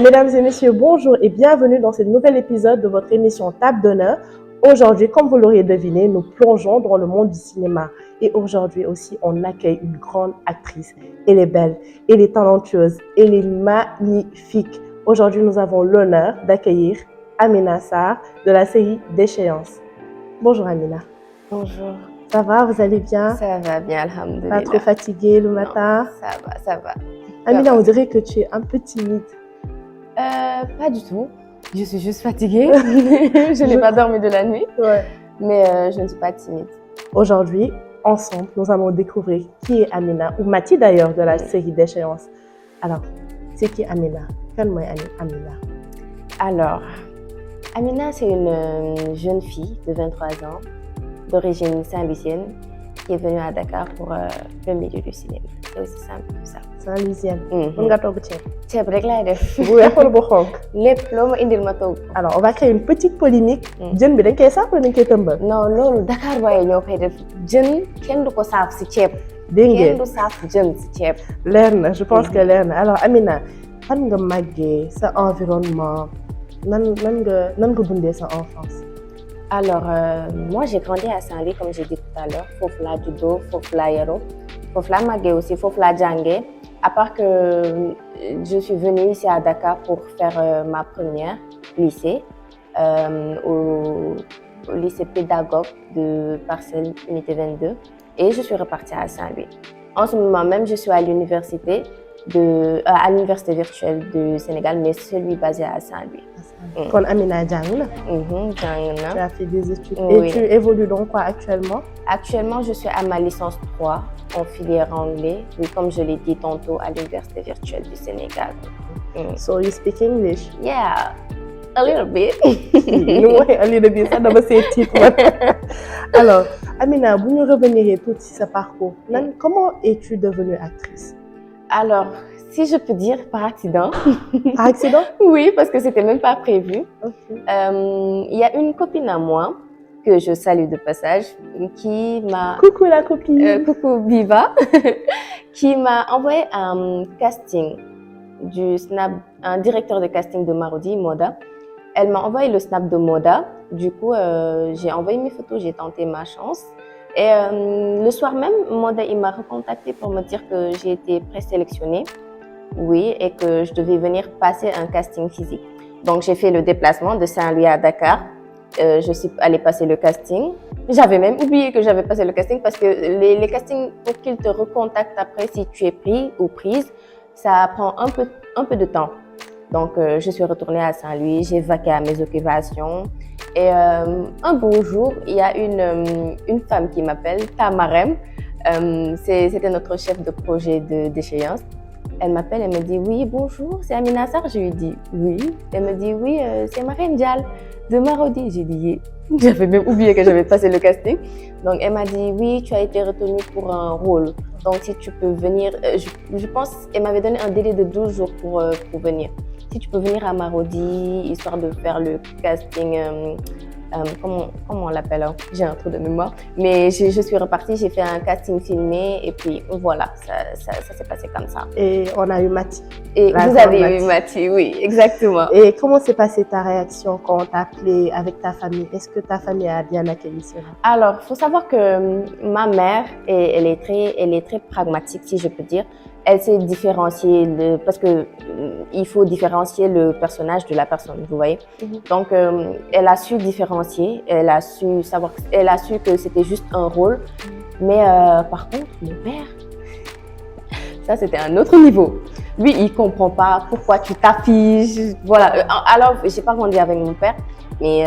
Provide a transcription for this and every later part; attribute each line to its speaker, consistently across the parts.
Speaker 1: Mesdames et messieurs, bonjour et bienvenue dans ce nouvel épisode de votre émission Table d'honneur. Aujourd'hui, comme vous l'auriez deviné, nous plongeons dans le monde du cinéma. Et aujourd'hui aussi, on accueille une grande actrice. Elle est belle, elle est talentueuse, elle est magnifique. Aujourd'hui, nous avons l'honneur d'accueillir Amina Sarr de la série Déchéance. Bonjour Amina.
Speaker 2: Bonjour.
Speaker 1: Ça va, vous allez bien?
Speaker 2: Ça va bien, alhamdoulilah.
Speaker 1: Pas trop fatiguée le matin?
Speaker 2: Non, ça va.
Speaker 1: Amina, on dirait que tu es un peu timide.
Speaker 2: Pas du tout. Je suis juste fatiguée. Je n'ai pas dormi de la nuit.
Speaker 1: Ouais.
Speaker 2: Mais je ne suis pas timide.
Speaker 1: Aujourd'hui, ensemble, nous allons découvrir qui est Amina, ou Mati d'ailleurs, de la série Déchéance. Alors, c'est qui Amina? Quelle est Amina?
Speaker 2: Alors, Amina, c'est une jeune fille de 23 ans, d'origine saint-louisienne, qui est venue à Dakar pour le milieu du cinéma. C'est aussi simple que ça.
Speaker 1: Saint-Louisienne. Mën nga togg ceeb.
Speaker 2: Ceeb rek laay def.
Speaker 1: Bu weex wala bu xonk.
Speaker 2: Lépp loo ma indil ma togg.
Speaker 1: Alors, on va créer une petite polémique. Jën bi dañ koy saaf wala dañ koy tëmbal?
Speaker 2: Non, loolu Dakar waaye ñoo koy def. Jën kenn du ko saaf si ceeb.
Speaker 1: Dégg ngeen
Speaker 2: kenn du saaf jën si ceeb.
Speaker 1: leer na, je pense que leer na. Alors, Amina, fan nga màggee sa environnement, nan nga dundee sa enfance?
Speaker 2: Alors, moi, j'ai grandi à Saint-Louis, comme j'ai dit tout à l'heure. Foofu laa juddoo, foofu laa yaroo, foofu laa màggee aussi, foofu laa jàngee. À part que je suis venue ici à Dakar pour faire ma première lycée au lycée pédagogue de Parcelles Unité 22 et je suis repartie à Saint-Louis. En ce moment même, je suis à l'université virtuelle du Sénégal, mais celui basé à Saint-Louis.
Speaker 1: Kon Amina jàng na?
Speaker 2: Jàng na.
Speaker 1: Tu as fait des études.
Speaker 2: Oui.
Speaker 1: Et tu évolues donc quoi actuellement?
Speaker 2: Actuellement, je suis à ma licence 3 en filière anglais, oui, comme je l'ai dit tantôt, à l'université virtuelle du Sénégal.
Speaker 1: So you speak English?
Speaker 2: Yeah, a little bit.
Speaker 1: Nu mu waxee a little bit sax dama see tiit man. Alors, Amina, bu ñu revenir tout ci sa parcours, comment es-tu devenue actrice?
Speaker 2: Alors, si je peux dire par accident.
Speaker 1: Par accident?
Speaker 2: Oui, parce que c'était même pas prévu.
Speaker 1: Okay.
Speaker 2: Il y a une copine à moi que je salue de passage qui m'a...
Speaker 1: Coucou la copine.
Speaker 2: Coucou Biva. Qui m'a envoyé un casting du Snap, un directeur de casting de Marodi, Moda. Elle m'a envoyé le Snap de Moda. Du coup, j'ai envoyé mes photos, j'ai tenté ma chance. Et le soir même, Moda, il m'a recontacté pour me dire que j'ai été présélectionnée. Oui, et que je devais venir passer un casting physique. Donc, j'ai fait le déplacement de Saint-Louis à Dakar. Je suis allée passer le casting. J'avais même oublié que j'avais passé le casting parce que les castings, pour qu'ils te recontactent après si tu es pris ou prise, ça prend un peu de temps. Donc, je suis retournée à Saint-Louis, j'ai vaqué à mes occupations. Et un beau jour, il y a une femme qui m'appelle, Tamarem. C'était notre chef de projet de Déchéance. Elle m'appelle, elle me dit « Oui, bonjour, c'est Amina Sarr ?» Je lui dis « Oui ». Elle me dit « Oui, c'est Marème Dial de Marodi ». J'ai dit « J'avais même oublié que j'avais passé le casting ». Donc, elle m'a dit « Oui, tu as été retenue pour un rôle. Donc, si tu peux venir… je pense qu'elle m'avait donné un délai de 12 jours pour venir. Si tu peux venir à Marodi, histoire de faire le casting… comment on l'appelle, hein? J'ai un trou de mémoire. Mais je suis repartie, j'ai fait un casting filmé et puis voilà, ça s'est passé comme ça.
Speaker 1: Et on a eu Mati.
Speaker 2: Et vous avez eu Mati, oui, exactement.
Speaker 1: Et comment s'est passée ta réaction quand on t'a appelé avec ta famille? Est-ce que ta famille a bien accueilli cela?
Speaker 2: Alors, il faut savoir que ma mère, elle est très pragmatique, si je peux dire. Elle sait différencier parce que il faut différencier le personnage de la personne, vous voyez. Donc, elle a su différencier, elle a su que c'était juste un rôle. Mais par contre, mon père, ça c'était un autre niveau. Lui, il comprend pas pourquoi tu t'affiches. Voilà. Alors, j'ai pas grandi avec mon père, mais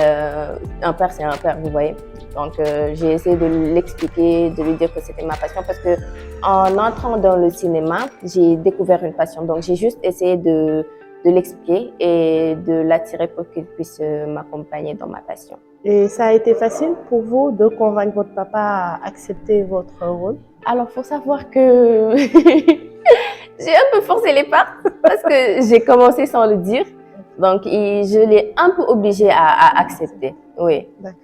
Speaker 2: un père c'est un père, vous voyez. Donc, j'ai essayé de l'expliquer, de lui dire que c'était ma passion parce que en entrant dans le cinéma, j'ai découvert une passion. Donc, j'ai juste essayé de l'expliquer et de l'attirer pour qu'il puisse m'accompagner dans ma passion.
Speaker 1: Et ça a été facile pour vous de convaincre votre papa à accepter votre rôle? Alors,
Speaker 2: faut savoir que j'ai un peu forcé les pas parce que j'ai commencé sans le dire. Donc, je l'ai un peu obligé à accepter. Oui.
Speaker 1: D'accord.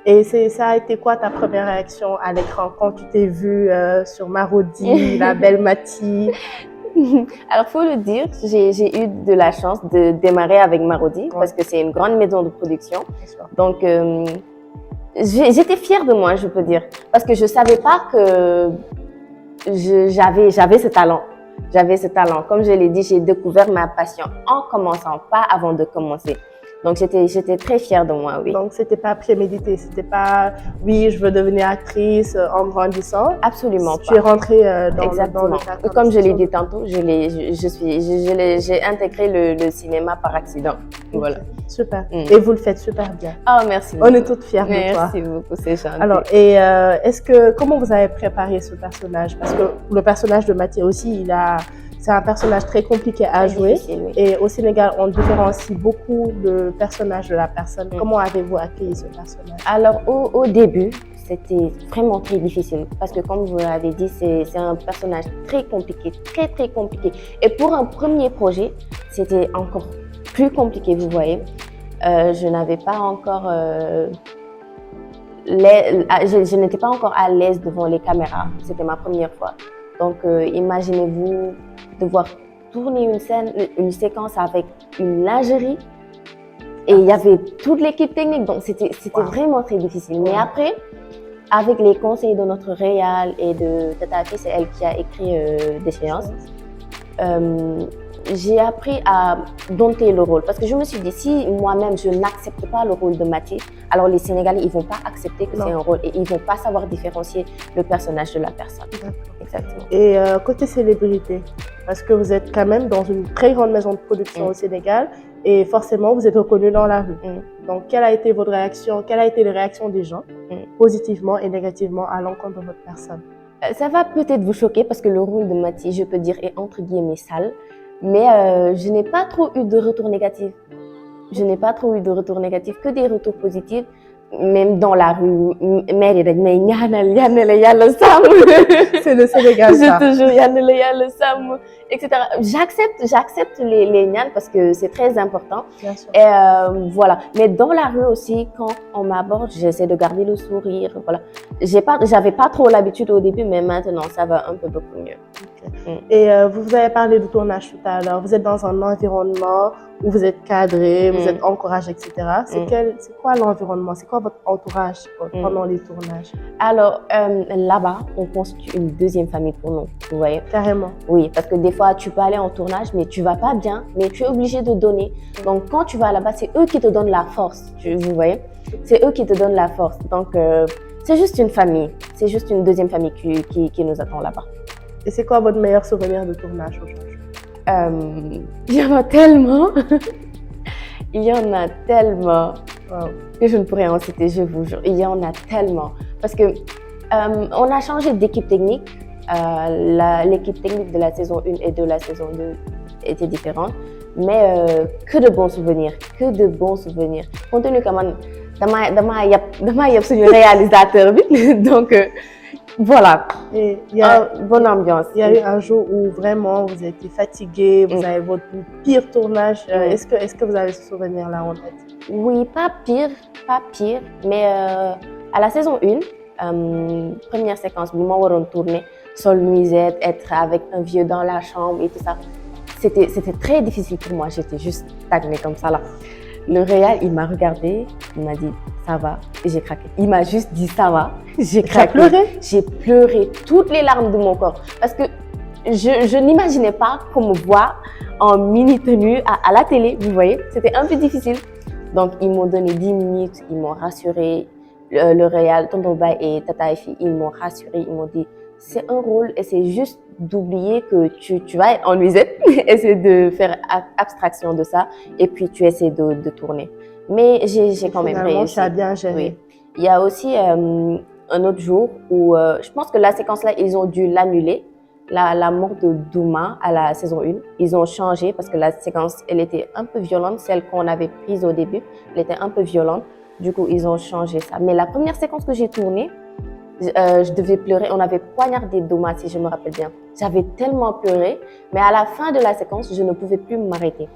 Speaker 1: Et ça a été quoi ta première réaction à l'écran quand tu t'es vue sur Marodi, la belle Mati?
Speaker 2: Alors, faut le dire, j'ai eu de la chance de démarrer avec Marodi parce que c'est une grande maison de production. Donc, j'étais fière de moi, je peux dire, parce que je savais pas que j'avais ce talent. J'avais ce talent. Comme je l'ai dit, j'ai découvert ma passion en commençant, pas avant de commencer. Donc, j'étais très fière de moi, oui.
Speaker 1: Donc, c'était pas prémédité, c'était pas, oui, je veux devenir actrice en grandissant.
Speaker 2: Absolument pas.
Speaker 1: Tu es rentrée dans
Speaker 2: Exactement.
Speaker 1: le tas.
Speaker 2: Comme je l'ai dit tantôt, j'ai intégré le cinéma par accident. Voilà.
Speaker 1: Super. Et vous le faites super bien.
Speaker 2: Oh, merci beaucoup.
Speaker 1: On est toutes fières de toi.
Speaker 2: Merci beaucoup, c'est gentil.
Speaker 1: Alors, comment vous avez préparé ce personnage? Parce que le personnage de Mathieu aussi, c'est un personnage très compliqué à jouer.
Speaker 2: Difficile, oui.
Speaker 1: Et au Sénégal, on différencie beaucoup le personnage de la personne. Comment avez-vous accueilli ce personnage?
Speaker 2: Alors, au début, c'était vraiment très difficile parce que, comme vous l'avez dit, c'est un personnage très compliqué, très, très compliqué. Et pour un premier projet, c'était encore plus compliqué, vous voyez. Je n'avais pas encore... je n'étais pas encore à l'aise devant les caméras. C'était ma première fois. Donc, imaginez-vous devoir tourner une séquence avec une lingerie. Et il y avait toute l'équipe technique. Donc, c'était vraiment très difficile. Mais après, avec les conseils de notre réal et de Tatafi, c'est elle qui a écrit Déchéance, j'ai appris à dompter le rôle. Parce que je me suis dit, si moi-même, je n'accepte pas le rôle de Mathé, alors les Sénégalais, ils ne vont pas accepter que c'est un rôle et ils ne vont pas savoir différencier le personnage de la personne. Exactement.
Speaker 1: Et côté célébrité, parce que vous êtes quand même dans une très grande maison de production au Sénégal et forcément, vous êtes reconnu dans la rue. Donc, quelle a été votre réaction? Quelle a été les réactions des gens, positivement et négativement, à l'encontre de votre personne?
Speaker 2: Ça va peut-être vous choquer parce que le rôle de Mathé, je peux dire, est entre guillemets sale. Mais je n'ai pas trop eu de retours négatifs. Je n'ai pas trop eu de retours négatifs, que des retours positifs. Même dans la rue, mais
Speaker 1: c'est le Sénégal, ça.
Speaker 2: Je te jure, etc. J'accepte les nyan parce que c'est très important.
Speaker 1: Bien sûr.
Speaker 2: Et voilà. Mais dans la rue aussi, quand on m'aborde, j'essaie de garder le sourire. Voilà. J'avais pas trop l'habitude au début, mais maintenant ça va un peu beaucoup mieux.
Speaker 1: Okay. Et vous avez parlé du tournage tout à l'heure. Vous êtes dans un environnement où vous êtes cadré, vous êtes encouragé, etc. C'est quoi l'environnement? C'est quoi votre entourage pendant les tournages?
Speaker 2: Alors, là-bas, on constitue une deuxième famille pour nous, vous voyez?
Speaker 1: Carrément.
Speaker 2: Oui, parce que des fois, tu peux aller en tournage, mais tu vas pas bien, mais tu es obligé de donner. Donc, quand tu vas là-bas, c'est eux qui te donnent la force, vous voyez? C'est eux qui te donnent la force. Donc, c'est juste une famille. C'est juste une deuxième famille qui nous attend là-bas.
Speaker 1: Et c'est quoi votre meilleur souvenir de tournage aujourd'hui?
Speaker 2: Il y en a tellement. Il y en a tellement que je ne pourrais en citer, je vous jure. Il y en a tellement. Parce que on a changé d'équipe technique. L'équipe technique de la saison 1 et de la saison 2 était différente. Mais que de bons souvenirs. Que de bons souvenirs. Compte tenu que dama yab suñu réalisateur bi. Donc, voilà.
Speaker 1: Et
Speaker 2: bonne ambiance.
Speaker 1: Il y a eu un jour où vraiment vous étiez fatigué, vous avez votre pire tournage. Est-ce que vous avez ce souvenir-là en tête?
Speaker 2: Oui, pas pire, mais à la saison 1, première séquence, moi on tourner sol nuisette, être avec un vieux dans la chambre et tout ça. C'était très difficile pour moi, j'étais juste stagnée comme ça là. Le réal, il m'a regardé, il m'a dit ça va, et j'ai craqué. Il m'a juste dit ça va, j'ai craqué. J'ai pleuré toutes les larmes de mon corps parce que je n'imaginais pas qu'on me voit en mini tenue à la télé, vous voyez. C'était un peu difficile. Donc ils m'ont donné 10 minutes, ils m'ont rassuré. Le réal, Tonton Bay et Tata Efi, ils m'ont rassuré, ils m'ont dit c'est un rôle et c'est juste d'oublier que tu vas être en nuisette, essayer de faire abstraction de ça et puis tu essaies de tourner. Mais j'ai quand même réussi.
Speaker 1: Tu as bien géré.
Speaker 2: Oui. Il y a aussi un autre jour où je pense que la séquence-là, ils ont dû l'annuler. La mort de Douma à la saison 1, ils ont changé parce que la séquence, elle était un peu violente, celle qu'on avait prise au début, elle était un peu violente. Du coup, ils ont changé ça. Mais la première séquence que j'ai tournée, je devais pleurer. On avait poignardé Douma, si je me rappelle bien. J'avais tellement pleuré, mais à la fin de la séquence, je ne pouvais plus m'arrêter.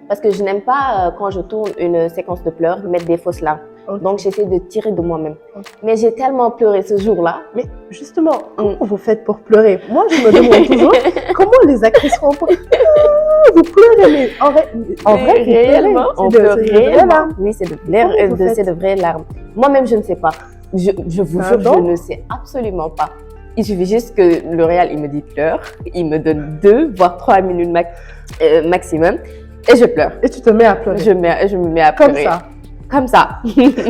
Speaker 2: Parce que je n'aime pas, quand je tourne une séquence de pleurs, mettre des fausses larmes.
Speaker 1: Ok.
Speaker 2: Donc, j'essaie de tirer de moi-même.
Speaker 1: Ok.
Speaker 2: Mais j'ai tellement pleuré ce jour-là.
Speaker 1: Mais justement, comment vous faites pour pleurer? Moi, je me demande toujours comment les actrices font pour... Ah, vous pleurez, mais en vrai, vous
Speaker 2: Réellement,
Speaker 1: pleurez.
Speaker 2: on
Speaker 1: C'est
Speaker 2: pleure
Speaker 1: de vraies
Speaker 2: réellement.
Speaker 1: larmes.
Speaker 2: Oui, c'est
Speaker 1: Comment vous faites?
Speaker 2: c'est de vraies larmes. Moi-même, je ne sais pas. Je vous jure,
Speaker 1: Pardon?
Speaker 2: je ne sais absolument pas. Il suffit juste que le réal, il me dit pleure. Il me donne 2, voire 3 minutes maximum. Et je pleure.
Speaker 1: Et tu te mets à pleurer.
Speaker 2: Je me mets à
Speaker 1: Comme
Speaker 2: pleurer.
Speaker 1: ça.
Speaker 2: Comme ça.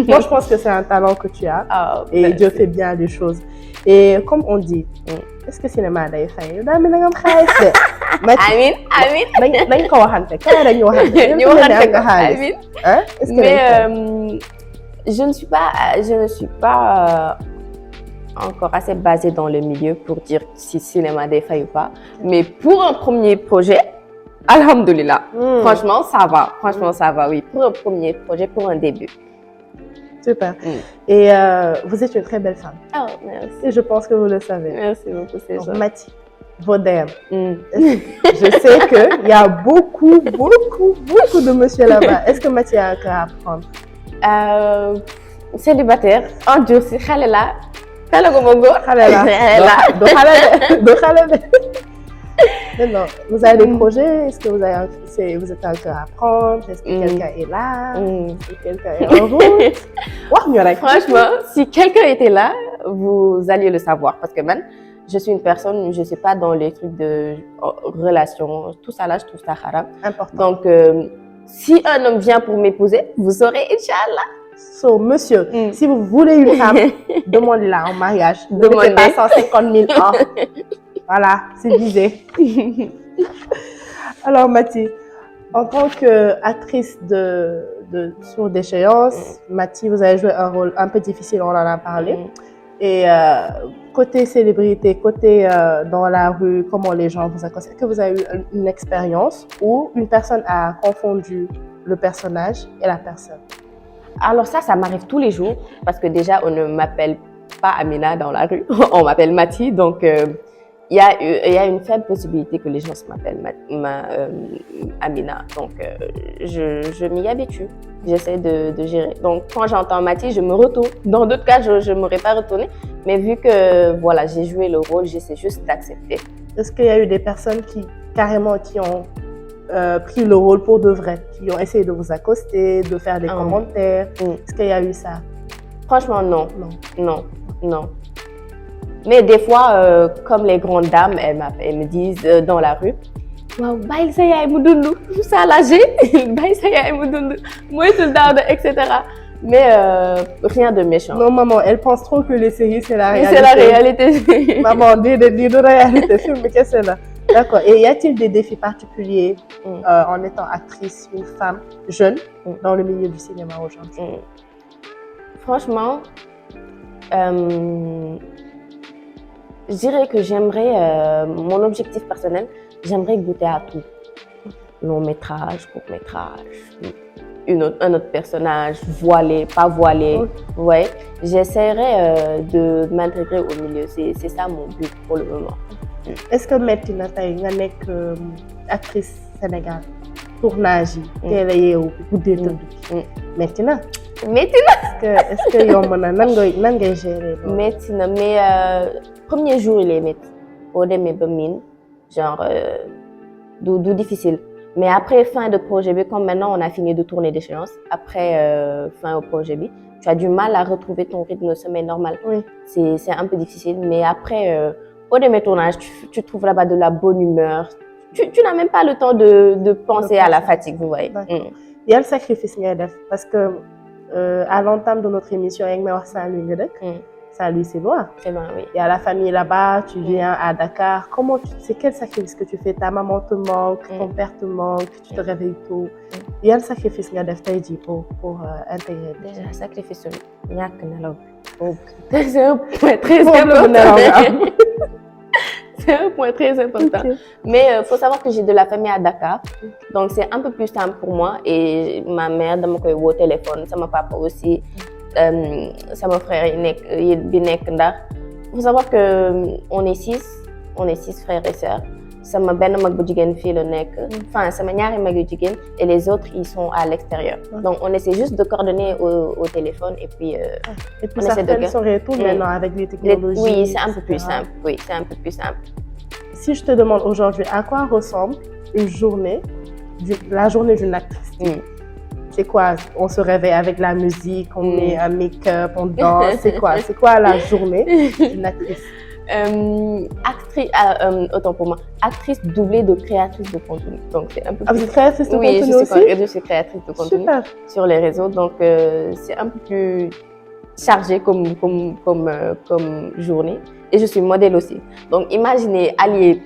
Speaker 1: Moi, je pense que c'est un talent que tu as.
Speaker 2: Ah,
Speaker 1: Et
Speaker 2: merci.
Speaker 1: Dieu fait bien les choses. Et comme on dit, est-ce que cinéma day fay daa mel na nga am xaalis de.
Speaker 2: Amin, amin.
Speaker 1: nañ ko waxante kaay dañu waxante.
Speaker 2: Ñu waxante ko,
Speaker 1: xaalis.
Speaker 2: amin.
Speaker 1: Hein? Est-ce que
Speaker 2: Mais je ne suis pas encore assez basée dans le milieu pour dire si cinéma day fay ou pas. Mais pour un premier projet, alhamdoulilah. Franchement, ça va. Franchement, ça va, oui. Pour un premier projet, pour un début.
Speaker 1: Super. Et vous êtes une très belle femme.
Speaker 2: Oh, merci.
Speaker 1: Et je pense que vous le savez.
Speaker 2: Merci beaucoup, c'est ça.
Speaker 1: Mathie, vos DM. Je sais qu'il y a beaucoup de monsieur là-bas. Est-ce que Mathie a un cas à prendre?
Speaker 2: Célibataire, endurci, xale la. Xale ko mo góor.
Speaker 1: Xale la. Do xale. Non. Vous avez des projets? Est-ce que vous êtes un cœur à prendre? Est-ce que quelqu'un est là? Est-ce que quelqu'un est en route?
Speaker 2: Franchement, si quelqu'un était là, vous alliez le savoir. Parce que man, je suis une personne, je ne sais pas dans les trucs de relations, tout ça là, je trouve ça haram.
Speaker 1: Important.
Speaker 2: Donc, si un homme vient pour m'épouser, vous saurez, Inch'Allah.
Speaker 1: So, monsieur, si vous voulez une femme, demandez-la en mariage. Ne
Speaker 2: Demandez.
Speaker 1: mettez pas 150 000 ans. Voilà, c'est visé. Alors, Mathie, en tant qu'actrice de Sur d'échéance, Mathie, vous avez joué un rôle un peu difficile, on en a parlé. Et côté célébrité, côté dans la rue, comment les gens vous accostent, est-ce que vous avez eu une expérience où une personne a confondu le personnage et la personne?
Speaker 2: Alors ça m'arrive tous les jours parce que déjà, on ne m'appelle pas Amina dans la rue, on m'appelle Mathie, donc il y a une faible possibilité que les gens m'appellent Amina. Donc je m'y habitue, j'essaie de gérer. Donc quand j'entends Mathie, je me retourne. Dans d'autres cas, je ne m'aurais pas retournée, mais vu que voilà, j'ai joué le rôle, j'essaie juste d'accepter.
Speaker 1: Est-ce qu'il y a eu des personnes qui ont pris le rôle pour de vrai, qui ont essayé de vous accoster, de faire des commentaires? Est-ce qu'il y a eu ça?
Speaker 2: Franchement, non. Mais des fois, comme les grandes dames, elles me disent dans la rue, waaw bàyyil sa yaay mu dund ça l'âgé bàyyil sa yaay mu dund moytul daaw de etc. Mais rien de méchant.
Speaker 1: Non, maman, elle pense trop que les séries, c'est la réalité.
Speaker 2: C'est la réalité.
Speaker 1: Maman, dis de réalité, film, qu'est-ce que c'est là? D'accord. Et y a-t-il des défis particuliers en étant actrice, une femme jeune, dans le milieu du cinéma aujourd'hui?
Speaker 2: Franchement, je dirais que j'aimerais, mon objectif personnel, j'aimerais goûter à tout. Long métrage, court métrage, un autre personnage, voilé, pas voilé. Ouais. J'essaierai de m'intégrer au milieu. C'est ça mon but pour le moment.
Speaker 1: Est-ce que maintenant, tu es actrice Sénégal, tournage, télé ou maintenant? Est-ce que yow mën na nan ngay gérer?
Speaker 2: Métti na mais premier jour il est métti boo demee ba miin genre du difficile mais après fin de projet bi comme maintenant on a fini de tourner d'échéance après fin au projet bi tu as du mal à retrouver ton rythme de sommeil normal.
Speaker 1: Oui.
Speaker 2: C'est un peu difficile mais après au début tournage tu trouves là-bas de la bonne humeur. Tu n'as même pas le temps de penser à la fatigue, vous voyez.
Speaker 1: Il y a le sacrifice ngay def parce que à l'entame de notre émission avec may wax Saint-Louis nga dëkk. Saint-Louis, c'est loin.
Speaker 2: C'est loin, oui.
Speaker 1: Il y a la famille là-bas, tu viens à Dakar. C'est quel sacrifice que tu fais? Ta maman te manque, ton père te manque, tu te réveilles tôt. Il y a le sacrifice nga def tey jii pour intégrer.
Speaker 2: Déjà sacrifice ñàkk nelaw boobu. C'est un point très important. C'est un point très important. Okay. Mais il faut savoir que j'ai de la famille à Dakar. Donc, c'est un peu plus simple pour moi. Et ma mère, dama koy woo téléphone. Sama papa aussi. Sama frère, bi nekk Ndar. Il faut savoir qu'on est 6. on est 6 frères et sœurs. Sama benn mag bu jigéen fii la nekk. Enfin sama ñaari mag yu jigéen et les autres ils sont à l'extérieur. Donc on essaie juste de coordonner au téléphone et puis
Speaker 1: ça faciliterait tout maintenant avec les technologies.
Speaker 2: Oui, c'est un peu plus simple. Oui, c'est un peu plus simple.
Speaker 1: Si je te demande aujourd'hui à quoi ressemble une journée, la journée d'une actrice. C'est quoi? On se réveille avec la musique, on met un make-up, on danse. C'est quoi la journée d'une actrice?
Speaker 2: Autant pour moi, actrice doublée de créatrice de contenu. Donc c'est un peu.
Speaker 1: Vous êtes créatrice de contenu aussi?
Speaker 2: Oui, je suis créatrice de contenu sur les réseaux. Donc c'est un peu plus chargé comme journée. Et je suis modèle aussi. Donc imaginez allier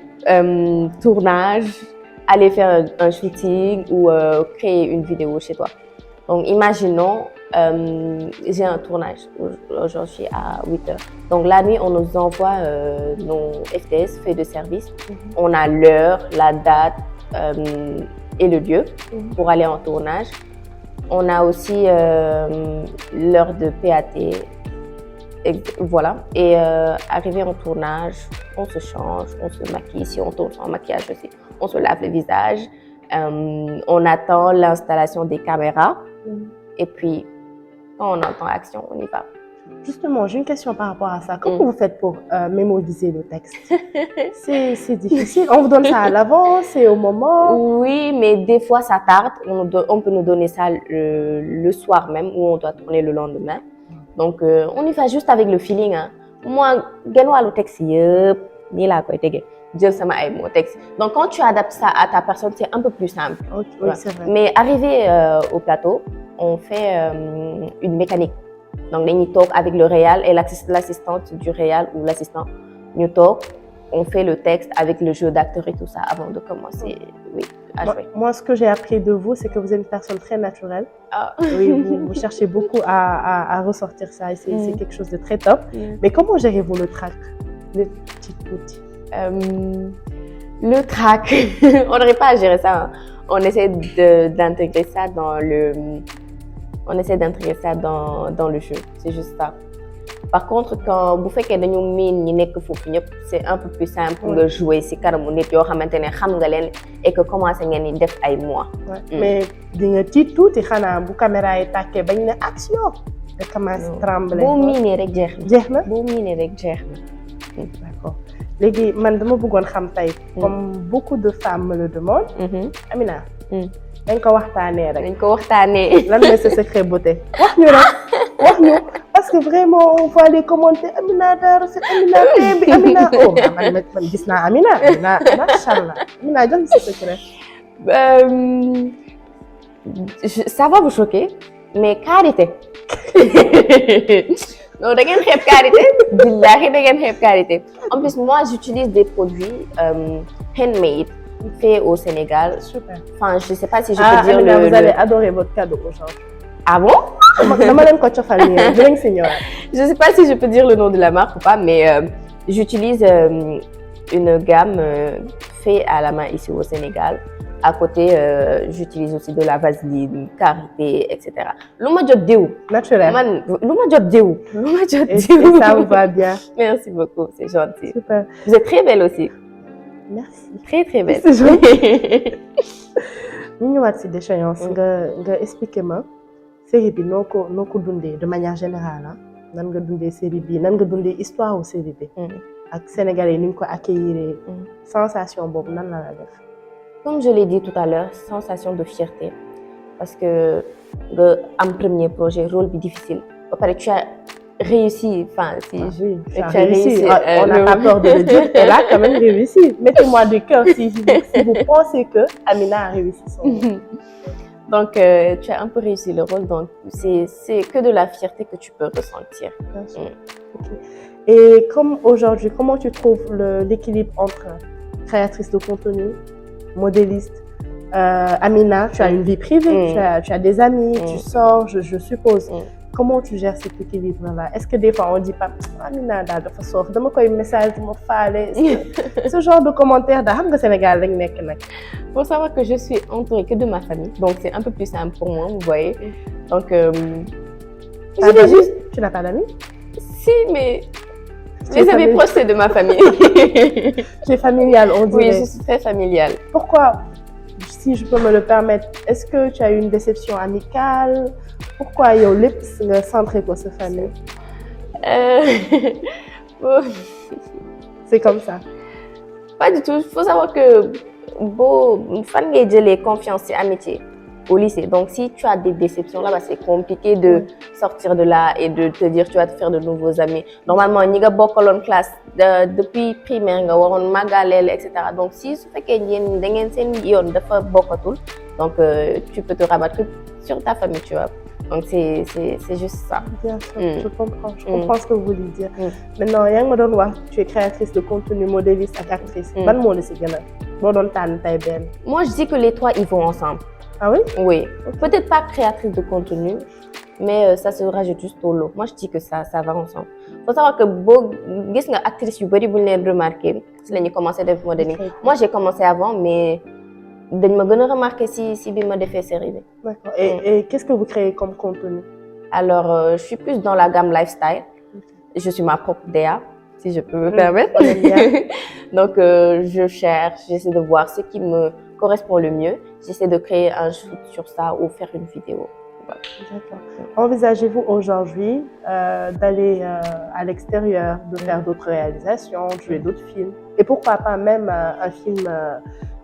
Speaker 2: tournage, aller faire un shooting ou créer une vidéo chez toi. Donc imaginons j'ai un tournage aujourd'hui à 8h. Donc la nuit, on nous envoie nos FTS, faits de service. On a l'heure, la date et le lieu pour aller en tournage. On a aussi l'heure de PAT. Voilà. Et arrivé en tournage, on se change, on se maquille. Si on tourne sans maquillage aussi, on se lave le visage. On attend l'installation des caméras. Et puis, quand on entend action, on y va.
Speaker 1: Justement, j'ai une question par rapport à ça. Comment vous faites pour mémoriser le texte? C'est difficile. On vous donne ça à l'avance, c'est au moment?
Speaker 2: Oui, mais des fois, ça tarde. On peut nous donner ça le soir même ou on doit tourner le lendemain. Donc, on y va juste avec le feeling. Hein. Moi, le texte, ni là, quoi, texte. Donc, quand tu adaptes ça à ta personne, c'est un peu plus simple.
Speaker 1: Okay, oui, c'est vrai.
Speaker 2: Mais arrivé au plateau, on fait une mécanique. Donc, nous talk avec le réal et l'assistante du réal ou l'assistant. Nous talk, on fait le texte avec le jeu d'acteur et tout ça avant de commencer à jouer.
Speaker 1: Moi, ce que j'ai appris de vous, c'est que vous êtes une personne très naturelle. Oui, vous cherchez beaucoup à ressortir ça et c'est quelque chose de très top. Mais comment gérez-vous le trac? Le petit outil.
Speaker 2: Le trac, on n'arrive pas à gérer ça. Hein. On essaie d'intégrer ça dans le jeu. C'est juste ça. Par contre, quand vous faites que c'est un peu plus simple de jouer si et que commencer à def ay mois.
Speaker 1: Mais di nga tiit tuuti xanaa bu caméra yi tàkkee bañ ne action nga commencé trembler.
Speaker 2: Boo miinee rek jeex na.
Speaker 1: D'accord. Léegi man dama bëggoon xam tey comme beaucoup de femmes me le demandent. Amina. dañ ko waxtaanee. lan mooy sa secret beauté. wax ñu parce que vraiment on voit les commentaires Amina Dara c'est Amina bi Amina oh man gis naa Amina machallah Amina jox sa secret.
Speaker 2: Ça va vous choquer mais carité. Non, da ngeen xeeb carité. Billahi da ngeen xeeb carité. En plus moi j'utilise des produits handmade. Fait au Sénégal.
Speaker 1: Super.
Speaker 2: Enfin, je ne sais pas si je peux dire
Speaker 1: Amina, vous allez adorer votre cadeau aujourd'hui.
Speaker 2: Ah bon?
Speaker 1: Je
Speaker 2: ne sais pas si je peux dire le nom de la marque ou pas, mais j'utilise une gamme faite à la main ici au Sénégal. À côté, j'utilise aussi de la vaseline, karité, etc.
Speaker 1: Naturel.
Speaker 2: Et
Speaker 1: ça vous va bien.
Speaker 2: Merci beaucoup, c'est gentil.
Speaker 1: Super.
Speaker 2: Vous êtes très belle aussi.
Speaker 1: Merci.
Speaker 2: Très très belle.
Speaker 1: C'est gentil. Ñu ñëwaat ci déchéance nga expliquer ma série bi noo ko dundee de manière générale nan nga dundee série bi nan nga dundee histoire u série bi ak Sénégalais ni ñu ko accueillir sensation boobu nan la def.
Speaker 2: Comme je l'ai dit tout à l'heure, sensation de fierté parce que nga am premier projet rôle bi difficile ba pare tu as réussi, enfin, si
Speaker 1: tu as réussi. On n'a pas peur de le dire, elle a quand même réussi. Mettez-moi du cœur si vous pensez que Amina a réussi son rôle.
Speaker 2: Donc, tu as un peu réussi le rôle, donc c'est que de la fierté que tu peux ressentir.
Speaker 1: Bien sûr. Okay. Et comme aujourd'hui, comment tu trouves l'équilibre entre créatrice de contenu, modéliste, Amina, tu as une vie privée, tu as des amis, tu sors, je suppose. Comment tu gères cet équilibre-là? Est-ce que des fois on dit pas Amina daal dafa soof dama koy message du ma faale ce genre de commentaire da xam nga Sénégal lañ nekk nag.
Speaker 2: Faut savoir que je suis entourée que de ma famille, donc c'est un peu plus simple pour moi, vous voyez. Donc
Speaker 1: tu n'as pas d'amis?
Speaker 2: Si, mais Les amis proches, c'est de ma famille.
Speaker 1: Tu es familiale, on dirait.
Speaker 2: Oui, je suis très familiale.
Speaker 1: Pourquoi, si je peux me le permettre, est-ce que tu as eu une déception amicale? Pourquoi yow lépp nga centré ko sa famille?
Speaker 2: Bon,
Speaker 1: C'est comme ça.
Speaker 2: pas du tout. Il faut savoir que fan ngay jëlee confiance et amitié au lycée. Donc, si tu as des déceptions là-bas, c'est compliqué de sortir de là et de te dire tu vas te faire de nouveaux amis. Normalement, ñi nga bokkaloon classe depuis primaire nga waroon màggaleel et cetera. Donc, si su fekkee da ngeen seen yoon dafa bokkatul, donc tu peux te rabattre sur ta famille, tu vois. Donc, c'est juste ça.
Speaker 1: Bien sûr, je comprends. Je comprends ce que vous voulez dire. Maintenant, yaa ngi ma doon wax, tu es créatrice de contenu, modéliste ak actrice. Ban moo la si gën a boo doon tànn tey benn?
Speaker 2: Moi, je dis que les trois, ils vont ensemble.
Speaker 1: Ah oui?
Speaker 2: Oui. Peut-être pas créatrice de contenu, mais ça se rajoute juste au lot. Moi, je dis que ça va ensemble. Faut savoir que gis nga actrice yu bari bu ñu leen remarqué, si la ñu commencé def modeling. Moi, j'ai commencé avant, mais dañ ma gën a remarqué si bi ma defee série bi.
Speaker 1: D'accord. Et qu'est-ce que vous créez comme contenu?
Speaker 2: Alors, je suis plus dans la gamme lifestyle. Je suis ma propre DA, si je peux me permettre.
Speaker 1: On aime bien.
Speaker 2: Donc, je cherche, j'essaie de voir ce qui me correspond le mieux. J'essaie de créer un shoot sur ça ou faire une vidéo. Voilà.
Speaker 1: D'accord. Envisagez-vous aujourd'hui d'aller à l'extérieur, de faire d'autres réalisations, de jouer d'autres films? Et pourquoi pas même un film,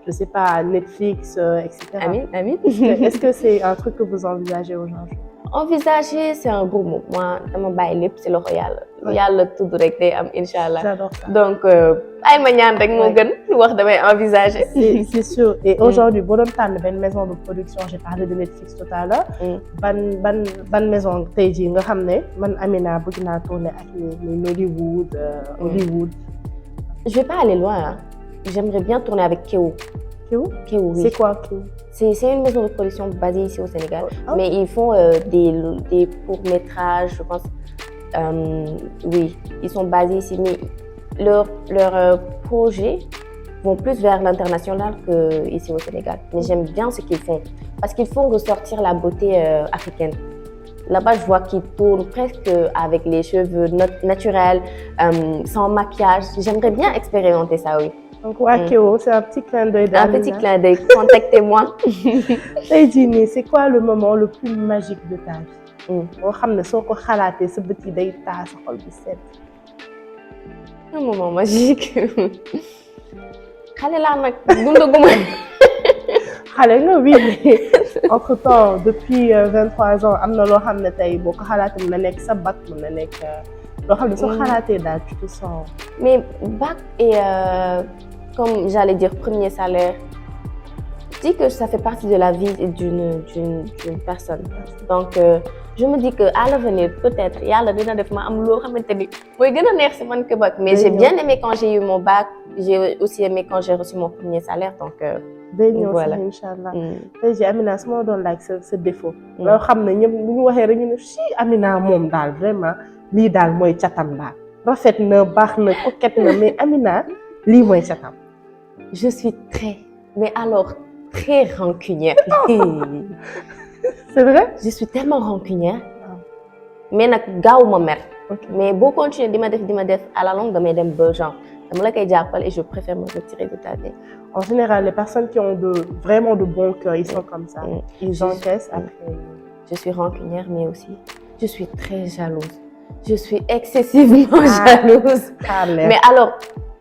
Speaker 1: je sais pas, Netflix, etc.
Speaker 2: Amin.
Speaker 1: Est-ce que c'est un truc que vous envisagez aujourd'hui?
Speaker 2: Envisager, c'est un gros mot. Moi, dama bàyyi lépp c'est loxo Yàlla. Yàlla tudd rek day am inchallah.
Speaker 1: J'adore ça.
Speaker 2: Donc, ay ma ñaan rek moo gën lu wax damay envisager.
Speaker 1: C'est sûr. Et aujourd'hui, boo doon tànn benn maison de production, j'ai parlé de Netflix tout à l'heure. ban maison tey jii nga xam ne man Amina bëgg naa tourner ak ñi Nollywood, Hollywood.
Speaker 2: Je vais pas aller loin, hein. J'aimerais bien tourner avec Kéwou.
Speaker 1: Kéwou,
Speaker 2: oui.
Speaker 1: C'est quoi Kéwou?
Speaker 2: C'est une maison de production basée ici au Sénégal, mais ils font des courts-métrages, je pense. Oui, ils sont basés ici, mais leurs projets vont plus vers l'international qu'ici au Sénégal. Mais j'aime bien ce qu'ils font, parce qu'ils font ressortir la beauté africaine. Là-bas, je vois qu'ils tournent presque avec les cheveux naturels, sans maquillage. J'aimerais bien expérimenter ça, oui.
Speaker 1: Donc, Kéwou, c'est un petit clin d'œil.
Speaker 2: Un petit clin d'œil. Contactez-moi.
Speaker 1: Tey c'est quoi le moment le plus magique de ta vie? boo xam ne soo ko xalaatee sa bët yi day taa sa xol bi sedd.
Speaker 2: Un moment magique. Xale laa nag dundaguma.
Speaker 1: Xale nga oui, mais entre-temps, depuis 23 ans, am na loo xam ne tey boo ko xalaatee mën na nekk sa bac, mën na nekk loo xam ne soo xalaatee daal tu te sens.
Speaker 2: Mais bac et comme j'allais dire premier salaire, je dis que ça fait partie de la vie d'une personne. Donc je me dis que à l'avenir peut-être Yàlla dina def ma am loo xamante ni mooy gën a neex si man que bac. Mais j'ai bien aimé quand j'ai eu mon bac. J'ai aussi aimé quand j'ai reçu mon premier salaire. Donc
Speaker 1: day ñëw
Speaker 2: voilà.
Speaker 1: sax inchallah. Tey jii Amina su ma doon laaj sa défaut. loo xam ne ñëpp bu ñu waxee rek ñu ne si Amina moom daal vraiment lii daal mooy catam daal. Rafet na, baax na, coquette na, mais Amina lii mooy catam.
Speaker 2: Je suis mais alors très rancunière.
Speaker 1: C'est vrai?
Speaker 2: Je suis tellement rancunière. Mais nag gaawuma mer. Mais boo continuer di ma def à la longue damay dem ba genre dama la koy jàppal et je préfère me retirer de ta vie.
Speaker 1: En général, les personnes qui ont vraiment de bon cœur, ils sont comme ça. Ils encaissent après.
Speaker 2: Je suis rancunière, mais aussi je suis très jalouse. Je suis excessivement jalouse. Mais alors,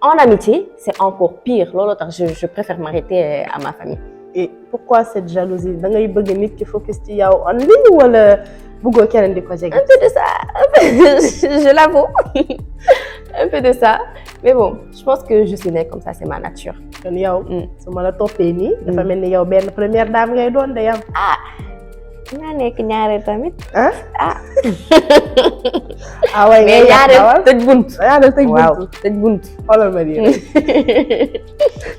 Speaker 2: en amitié, c'est encore pire. Je préfère m'arrêter à ma famille.
Speaker 1: Et pourquoi cette jalousie? Da ngay bëgg nit ki focus ci yow only wala bëggoo keneen di ko jege?
Speaker 2: Un peu de ça, je l'avoue. Un peu de ça. Mais bon, je pense que je suis née comme ça, c'est ma nature.
Speaker 1: Kon yow su ma la toppee nii dafa mel ni yow benn première dame ngay doon de yam.
Speaker 2: Naa nekk ñaareel tamit.
Speaker 1: Ouais,
Speaker 2: mais ñaareel tëj bunt.
Speaker 1: Ñaareel tëj bunt.
Speaker 2: Waaw tëj bunt.
Speaker 1: Xoolal ma lii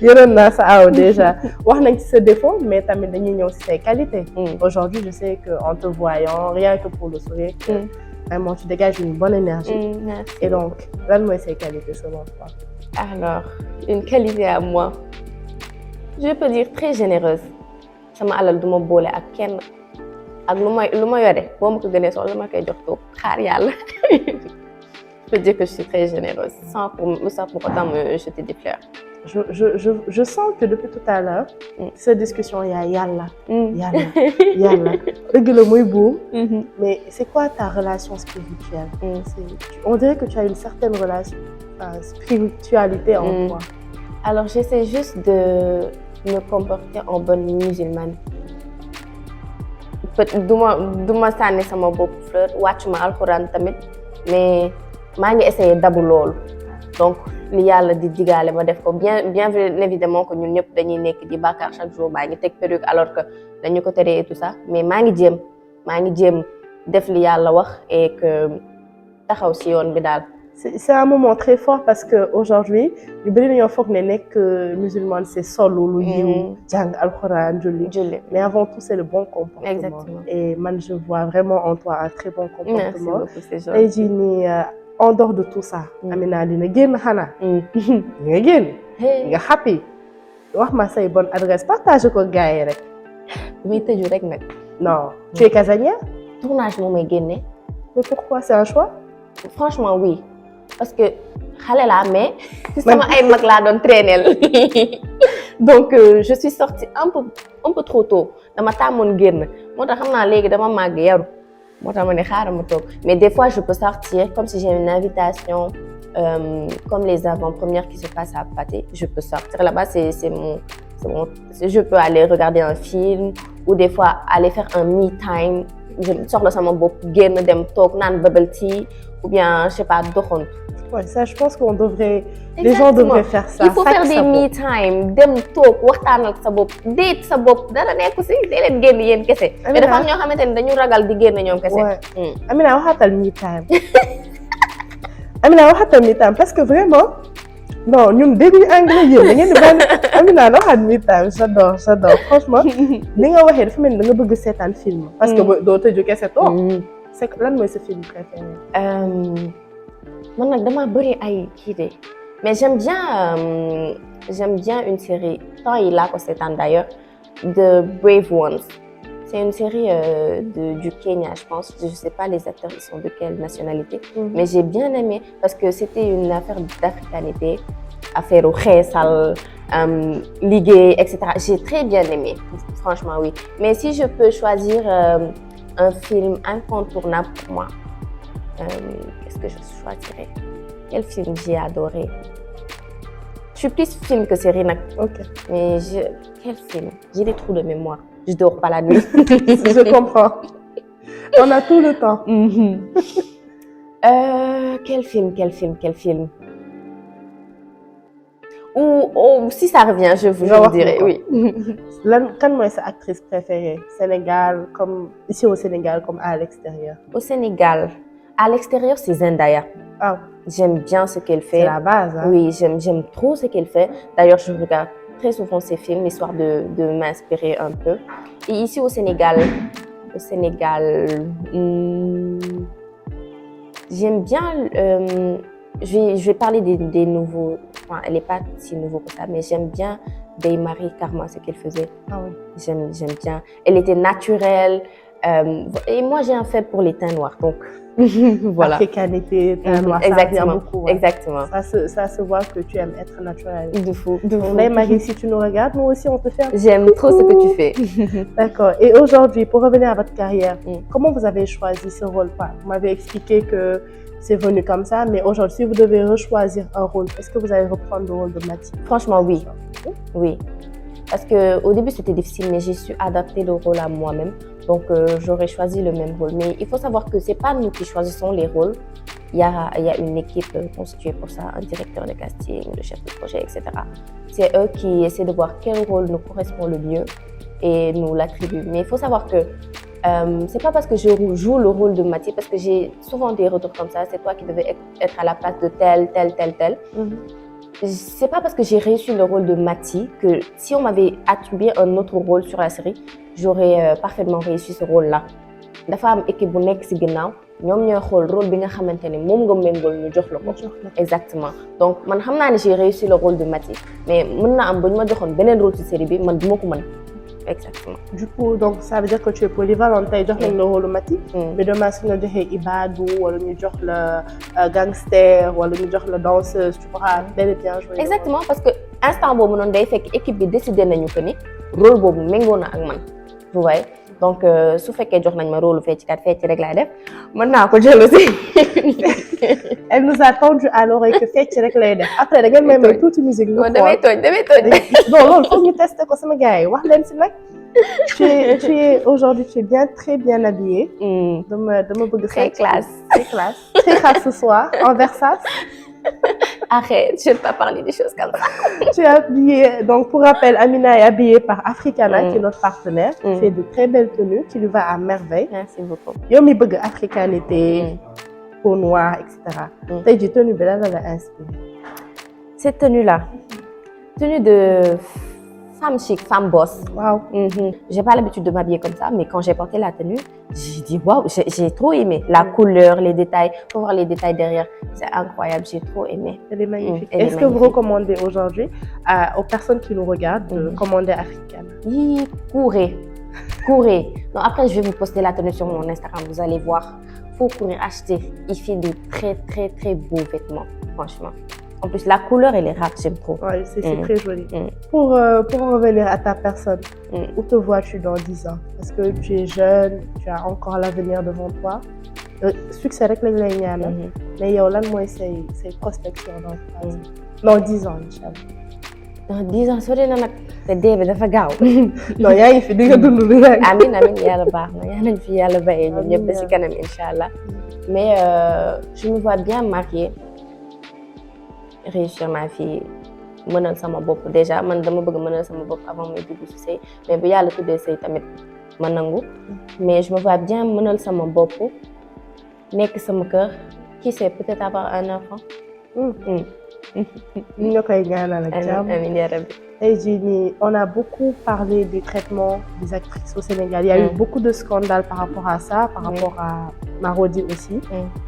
Speaker 1: yoroon naa sa aw déjà. Wax nañ ci sa défaut, mais tamit dañuy ñëw ci say qualités. Aujourd'hui, je sais que en te voyant, rien que pour le sourire, vraiment tu dégages une bonne énergie.
Speaker 2: Merci.
Speaker 1: Et donc, lan mooy say qualités selon toi?
Speaker 2: Alors, une qualité à moi. Je peux dire très généreuse. Sama alal duma boole ak kenn. Ak lu ma yore boo ma ko gënee soxla ma koy jox toog xaar Yàlla. peux dire que je suis très généreuse, sans pour autant me jeter des fleurs.
Speaker 1: Je sens que depuis tout à l'heure, cette discussion, il y a yalla,
Speaker 2: Mm.
Speaker 1: yalla. Dëgg la muy buum, mais c'est quoi ta relation spirituelle? On dirait que tu as une certaine relation, spiritualité en toi.
Speaker 2: Alors, j'essaie juste de me comporter en bonne musulmane. Duma sànni sama bopp fleur wàccuma alxuraan tamit mais maa ngi essayer dabu loolu donc li yàlla di digaale ma def ko bien évidemment que ñun ñëpp dañuy nekk di bàkkaar chaque jour maa ngi teg perruque alors que dañu ko teree et tout ça mais maa ngi jéem def li yàlla wax et que taxaw si yoon bi daal.
Speaker 1: C'est un moment très fort parce que aujourd'hui ñu bëri nañoo foog ne nekk musulmane c'est solo lu yiw jàng alxuraan julli mais avant tout c'est le bon comportement.
Speaker 2: Exactement.
Speaker 1: Et man je vois vraiment en toi un très bon comportement.
Speaker 2: Merci beaucoup, c'est gentil.
Speaker 1: tey jii nii en dehors de tout ça. Amina dina génn xanaa. nga génn. nga happy. wax ma say bonne adresse partage ko gars yi rek.
Speaker 2: muy tëju rek nag.
Speaker 1: non tu es casanière.
Speaker 2: tournage moo may génne.
Speaker 1: mais pourquoi c'est un choix.
Speaker 2: Franchement oui. Parce que xale laa mais sama ay mag laa doon traîner donc je suis sortie un peu trop tôt dama tàmmoon génn moo tax xam naa léegi dama màgg yaru moo tax ma ne xaaral ma toog mais des fois je peux sortir comme si j'ai une invitation comme les avant-premières qui se passent à Pathé je peux sortir là-bas c'est mon je peux aller regarder un film ou des fois aller faire un me time je soxla sama bopp génn dem toog naan bubble tea ou bien je sais pas doxantu.
Speaker 1: Ouais, ça je pense qu'on devrait. Les gens devraient faire ça.
Speaker 2: Il faut faire des me time dem toog waxtaanal sa bopp déet sa bopp dara nekk si dee leen génn yéen kese. mais dafa am ñoo xamante ne dañu ragal di génn ñoom kese.
Speaker 1: Amina waxaatal me time. Amina waxaatal me time parce que vraiment non ñun dégguñu anglais yéen da ngeen di bànn Amina waxaat me time j'adore franchement li nga waxee dafa mel ni da nga bëgg seetaan film. parce que doo tëju kese toog. c'est lan mooy sa film préféré.
Speaker 2: man nag dama bëri ay kii de mais j'aime bien une série temps yi laa ko seetaan d'ailleurs de Brave Ones c'est une série du Kenya je pense je sais pas les acteurs ils sont de quelle nationalité mais j'ai bien aimé parce que c'était une affaire d'africanité affaire u xeesal liggéey etc j'ai très bien aimé franchement oui mais si je peux choisir un film incontournable pour moi. Qu'est-ce que je choisirais? Quel film j'ai adoré? Je suis plus film que série nag.
Speaker 1: Ok.
Speaker 2: Mais quel film? J'ai des trous de mémoire. Je dors pas la nuit.
Speaker 1: Je comprends. On a tout le temps.
Speaker 2: Quel film? Ou si ça revient, je vous dirai. Oui.
Speaker 1: Kan mooy sa actrice préférée? Sénégal comme ici au Sénégal comme à l'extérieur?
Speaker 2: Au Sénégal, à l'extérieur, c'est Zendaya.
Speaker 1: Ah.
Speaker 2: J'aime bien ce qu'elle fait.
Speaker 1: C'est la base. Hein?
Speaker 2: Oui, j'aime trop ce qu'elle fait. D'ailleurs, je regarde très souvent ses films histoire de m'inspirer un peu. Et ici au Sénégal, j'aime bien. Je vais parler des nouveaux. Enfin, elle n'est pas si nouveau que ça, mais j'aime bien Dey Marie Karma, ce qu'elle faisait.
Speaker 1: Ah oui.
Speaker 2: J'aime bien. Elle était naturelle. Et moi, j'ai un faible pour les teints noirs, donc voilà.
Speaker 1: Africanité, teint noir,
Speaker 2: exactement,
Speaker 1: ça vient beaucoup. Ouais.
Speaker 2: Exactement.
Speaker 1: Ça se voit que tu aimes être naturelle.
Speaker 2: De fou.
Speaker 1: Dey Marie, si tu nous regardes, nous aussi, on te fait un
Speaker 2: J'aime trop ce que tu fais.
Speaker 1: D'accord. Et aujourd'hui, pour revenir à votre carrière, comment vous avez choisi ce rôle? Vous m'avez expliqué que c'est venu comme ça, mais aujourd'hui, si vous devez rechoisir un rôle, est-ce que vous allez reprendre le rôle de Mathie?
Speaker 2: Franchement, oui. Oui. Parce qu'au début, c'était difficile, mais j'ai su adapter le rôle à moi-même. Donc, j'aurais choisi le même rôle. Mais il faut savoir que ce n'est pas nous qui choisissons les rôles. Il y a une équipe constituée pour ça, un directeur de casting, le chef de projet, etc. C'est eux qui essaient de voir quel rôle nous correspond le mieux et nous l'attribuent. Mais il faut savoir que c'est pas parce que je joue le rôle de Mathie, parce que j'ai souvent des retours comme ça, c'est toi qui devais être à la place de tel. C'est pas parce que j'ai réussi le rôle de Mathie que si on m'avait attribué un autre rôle sur la série, j'aurais parfaitement réussi ce rôle-là. Dafa am équipe bu nekk ci ginnaaw ñoom ñooy xool rôle bi nga xamante ne moom nga méngool ñu jox la ko. Exactement. Donc man xam naa ne j'ai réussi le rôle de Mathie mais mën na am bu ñu ma joxoon beneen rôle ci série bi man du ma ko mën. exactement.
Speaker 1: Du coup donc ça veut dire que tu es polyvalente tey jox nañ la rôle Mati. mais demain su ñu la joxee Ibadou wala ñu jox la gangster wala ñu jox la danseuse tu pourras bel et bien jouer.
Speaker 2: exactement parce que instant boobu noonu day fekk équipe bi décidé nañu que ni rôle boobu méngoo na ak man vous voyez donc su fekkee jox nañ ma rôle fecckat fecc rek laay def mën naa ko jël aussi.
Speaker 1: Elle nous a tendu à l'oreille que fecc rek lay def après da ngeen may may tuuti musique ñu xool.
Speaker 2: damay tooñ.
Speaker 1: non loolu foog ñu tester ko sama gars yi wax leen si nag. tu es aujourd'hui tu es bien très bien habillée. dama bëgg
Speaker 2: très classe.
Speaker 1: très classe ce soir en Versace.
Speaker 2: Arrête, je ne vais pas parler des choses comme ça.
Speaker 1: Tu es habillée, donc pour rappel, Amina est habillée par Africana, qui est notre partenaire. Tu fais de très belles tenues, qui lui va à merveille.
Speaker 2: Merci beaucoup.
Speaker 1: Yo mi bëgg africanité, peau noire, etc. Tey jii tenue bi lan la inspiré.
Speaker 2: Cette tenue-là, tenue de femme chic, femme boss.
Speaker 1: Wow.
Speaker 2: J'ai pas l'habitude de m'habiller comme ça, mais quand j'ai porté la tenue, j'ai dit waouh, j'ai trop aimé. La couleur, les détails, faut voir les détails derrière, c'est incroyable, j'ai trop aimé.
Speaker 1: Elle est magnifique. Est-ce que vous recommandez aujourd'hui aux personnes qui nous regardent de commander Africana?
Speaker 2: Oui, courez. Non, après je vais vous poster la tenue sur mon Instagram, vous allez voir. Faut courir acheter. Il fait de très très très beaux vêtements, franchement. En plus, la couleur, elle est rare, j'aime trop.
Speaker 1: Oui, c'est très joli. Pour en revenir à ta personne, où te vois-tu dans 10 ans? Parce que tu es jeune, tu as encore l'avenir devant toi. Succès rek lañ lay ñaanal. Mais yow lan mooy say prospection dans 10 ans, inchallah.
Speaker 2: Dans 10 ans, sori na nag te dee bi dafa gaaw.
Speaker 1: non yaa ngi fi di nga dund di rek.
Speaker 2: amiin yàlla baax na yaa nañ fi yàlla bàyyee ñun ñëpp ba si kanam inchallah. Mais je me vois bien mariée. Réussir ma vie mënal sama bopp déjà man dama bëgg mënal sama bopp avant may dugg ci sëy mais bu yàlla tuddee sëy tamit ma nangu mais je me vois bien mënal sama bopp nekk sama kër qui sait peut-être avoir un enfant.
Speaker 1: ñu nga koy ñaanal ak jàmm.
Speaker 2: amiin yaa rabbi.
Speaker 1: Tey jii nii on a beaucoup parlé du traitement des actrices au Sénégal. Il y a eu beaucoup de scandales par rapport à ça, par rapport à Marodi aussi.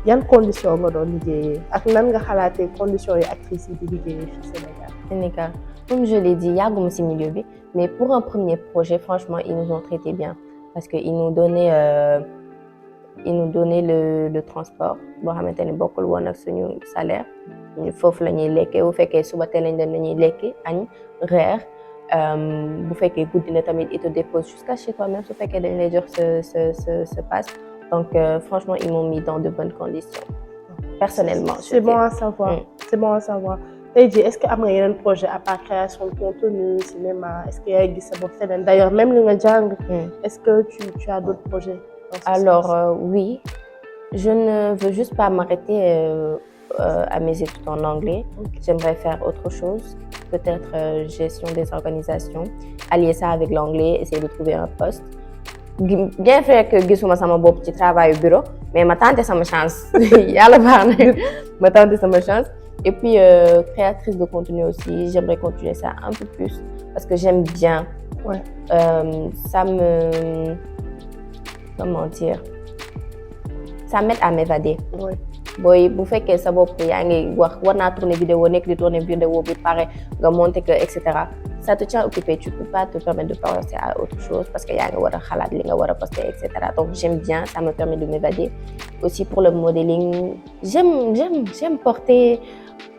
Speaker 1: Yan conditions nga doon liggéeyee ak nan nga xalaatee conditions yi actrices yi di liggéeyee fii
Speaker 2: Sénégal. Comme je l'ai dit yàgguma ci milieu bi mais pour un premier projet franchement ils nous ont traités bien parce que ils nous donnaient le transport boo xamante ne bokkul woon ak suñu salaire. Foofu la ñuy lekkee bu fekkee suba teel lañ dem dañuy lekki añ reer bu fekkee guddi na tamit ils te déposent jusqu'à chez toi même su fekkee dañ lay jox ce passe donc franchement ils m'ont mis dans de bonnes conditions personnellement.
Speaker 1: C'est bon à savoir. C'est bon à savoir. Tey jii est-ce que am nga yeneen projet à part création de contenu cinéma est-ce que yaa ngi gis sa bopp feneen d'ailleurs même li nga jàng. Est-ce que tu as d'autres projets?
Speaker 2: Alors oui, je ne veux juste pas m'arrêter à mes études en anglais. J'aimerais faire autre chose, peut-être gestion des organisations, allier ça avec l'anglais, essayer de trouver un poste. Bien fait que gisuma sama bopp ci travail au bureau, mais ma tenter sama chance. Yàlla baax na ma tenter sama chance. Et puis créatrice de contenu aussi, j'aimerais continuer ça un peu plus parce que j'aime bien.
Speaker 1: Ouais.
Speaker 2: Ça me comment dire? Ça m'aide à m'évader.
Speaker 1: Ouais.
Speaker 2: Boy bu fekkee sa bopp yaa ngi wax war naa tourner vidéo nekk di tourner vidéo bi pare nga monter que et cetera ça te tient occupé tu peux pas te permettre de penser à autre chose parce que yaa ngi war a xalaat li nga war a poster et cetera donc j'aime bien ça me permet de m'évader aussi pour le modeling j'aime porter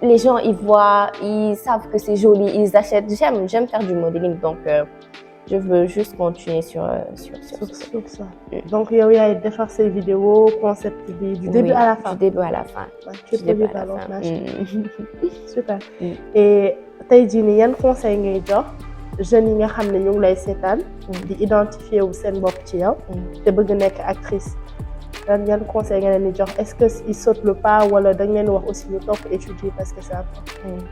Speaker 2: les gens ils voient ils savent que c'est joli ils achètent j'aime faire du modeling donc je veux juste continuer sur ça. Donc, yow yaay defar ces vidéos, concept bi du début à la fin. Du début à la fin.
Speaker 1: Du début à la fin. Super. Et tey jii nii yan conseil ngay jox jeunes yi nga xam ne ñu ngi lay seetaan di identifier wu seen bopp ci yow te bëgg nekk actrice yan conseil nga leen di jox est-ce que ils sautent le pas wala dañ leen wax aussi ñu topp étudier parce que c'est important.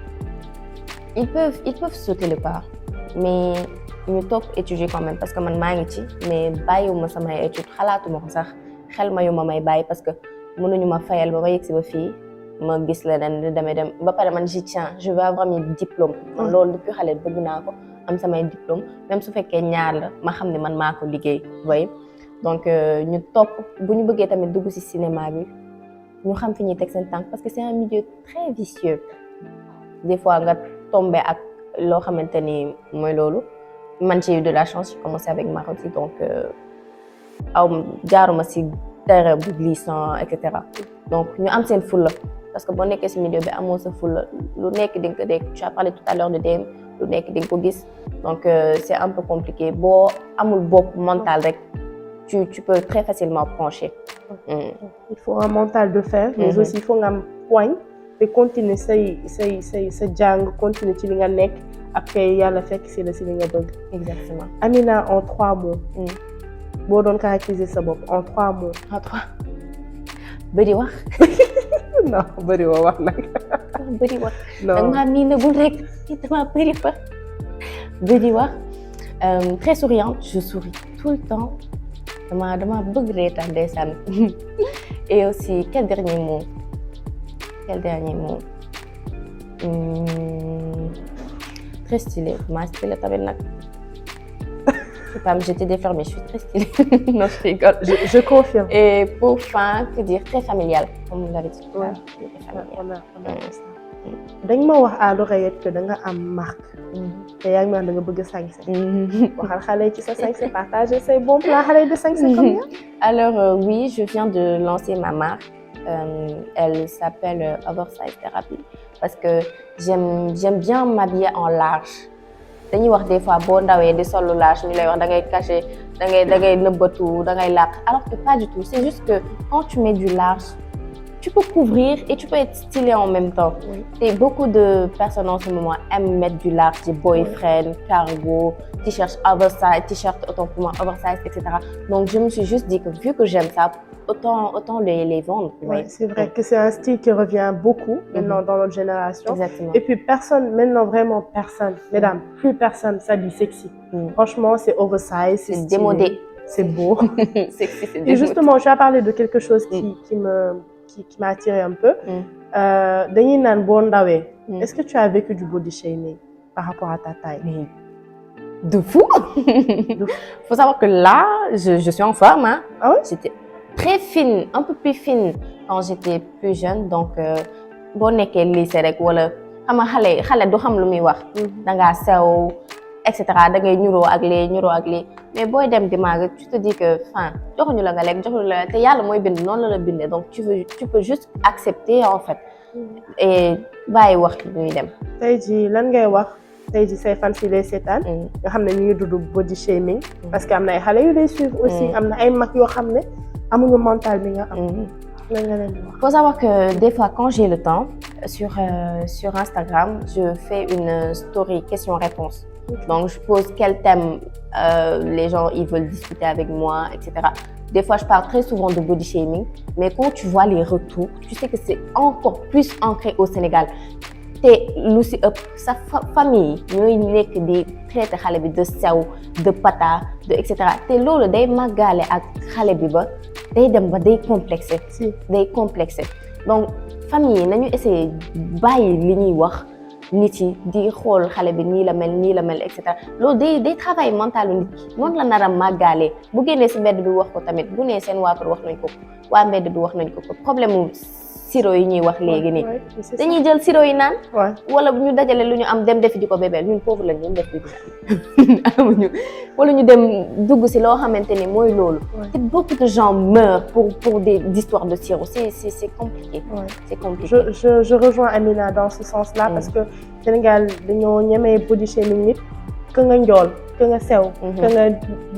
Speaker 2: Ils peuvent sauter le pas mais ñu topp étudier quand même parce que man maa ngi ci mais bàyyiwuma samay études xalaatuma ko sax xel ma yu ma may bàyyi parce que mënuñu ma fayal ba yegg si ba fii ma gis leneen damay dem ba pare man j'y tiens je veux avoir mes diplômes. loolu depuis xale bëgg naa ko am samay diplômes même su fekkee ñaar la ma xam ne man maa ko liggéey voyez donc ñu topp bu ñu bëggee tamit dugg ci cinéma bi ñu xam fi ñuy teg seen tànk parce que c'est un milieu très vicieux des fois nga tombé ak loo xamante ni mooy loolu. man j'ai eu de la chance, j'ai commencé avec Marodi, donc jaaruma si terrain bu glissant et cetera donc ñu am seen fulla parce que boo nekkee si milieu bi amoo sa fulla lu nekk di nga ko dégg. Tu as parlé tout à l'heure de DM lu nekk di nga ko gis donc c'est un peu compliqué boo amul bopp mental rek tu peux très facilement pencher.
Speaker 1: Il faut un mental de fer, mais aussi il faut nga am poigne te continuer sa jàng continuer ci li nga nekk après yàlla fekk si la si li nga bëgg.
Speaker 2: Exactement.
Speaker 1: Amina, en 3 mots. boo doon caractériser sa bopp en 3 mots.
Speaker 2: En 3 bëri wax.
Speaker 1: non bëri woo wax nag.
Speaker 2: bëri wax.
Speaker 1: non
Speaker 2: danga maa miinagul rek dama bëri wax. bëri wax très souriante, je souris tout le temps dama bëgg reetaan ndeysaan. Et aussi quel dernier mot très stylé maa stylé tamit nag. Je sais pas me jeter des fleurs, mais je suis très stylée. Non, je rigole.
Speaker 1: Je confirme.
Speaker 2: Et pour fin, que dire, très familial, comme vous l'avez dit tout à l'heure.
Speaker 1: On a ça. dañ ma wax à l'oreillette que da nga am marque. te yaa ngi naan da nga bëgg a sañse. waxal xale yi ci sa sañse partager say bons plans xale yi de sañse comme ça.
Speaker 2: Alors oui, je viens de lancer ma marque. Elle s'appelle Oversize Therapy parce que j'aime bien m'habiller en large. dañuy wax des fois boo ndawee di solu large ñu lay wax da ngay cacher da ngay nëbbatu da ngay làq alors que pas du tout c'est juste que quand tu mets du large tu peux couvrir et tu peux être stylé en même temps. Et beaucoup de personnes en ce moment aiment mettre du large, des boyfriend, cargo, t-shirt oversize, t-shirt autant pour moi oversize, etc. Donc je me suis juste dit que vu que j'aime ça, autant les vendre.
Speaker 1: Oui, c'est vrai que c'est un style qui revient beaucoup maintenant dans notre génération.
Speaker 2: Exactement.
Speaker 1: Et puis personne, maintenant vraiment personne, mesdames, plus personne s'habille sexy. Franchement, c'est oversize, c'est
Speaker 2: démodé.
Speaker 1: C'est beau.
Speaker 2: Sexy, c'est démodé.
Speaker 1: Et justement, tu as parlé de quelque chose qui m'a attiré un peu. Dañuy naan boo ndawee. Est-ce que tu as vécu du body shaming par rapport à ta taille?
Speaker 2: Mais de fou. Faut savoir que là, je suis en forme. Hein.
Speaker 1: Ah ouais?
Speaker 2: J'étais très fine, un peu plus fine quand j'étais plus jeune. Donc, boo nekkee lycée rek wala xam nga xale du xam lu muy wax. Da ngaa sew, etc. Da ngay ñuroo ak lii mais booy dem di màgg tu te dis que enfin joxuñu la nga lekk joxuñu la te yàlla mooy bind noonu la bindee donc tu peux juste accepter en fait et bàyyi wax ñuy dem.
Speaker 1: tey jii lan ngay wax tey jii say fan si lay seetaan nga xam ne ñu ngi dund body shaming parce que am na ay xale yu lay suivre aussi am na ay mag yoo xam ne amuñu mental bi nga am. lan nga leen di wax.
Speaker 2: Faut savoir que des fois quand j'ai le temps sur Instagram je fais une story question-réponse. Donc, je pose quel thème les gens ils veulent discuter avec moi, etc. Des fois, je parle très souvent de body shaming, mais quand tu vois les retours, tu sais que c'est encore plus ancré au Sénégal. te lu si ëpp sa famille ñooy nekk di traité xale bi de sew de pata de et cetera te loolu day màggaale ak xale bi ba day dem ba day complexé donc famille yi nañu essayer bàyyi li ñuy wax nit yi di xool xale bi nii la mel et cetera loolu day travail mental nit ki noonu la nar a màggaale bu génnee si mbedd bi wax ko tamit bu nee seen waa kër wax nañ ko waa mbedd bi wax nañ ko problème mu siro yi ñuy wax léegi nii dañuy jël siro yi naan wala ñu dajale lu ñu am dem defi di ko bébeel ñun pauvre lañ ñu def di ko amuñu wala ñu dem dugg si loo xamante ni mooy loolu te beaucoup de gens meurent pour des histoires de siro c'est compliqué c'est compliqué
Speaker 1: je rejoins Amina dans ce sens-là parce que Sénégal dañoo ñemee body shaming nit que nga njool que nga sew que nga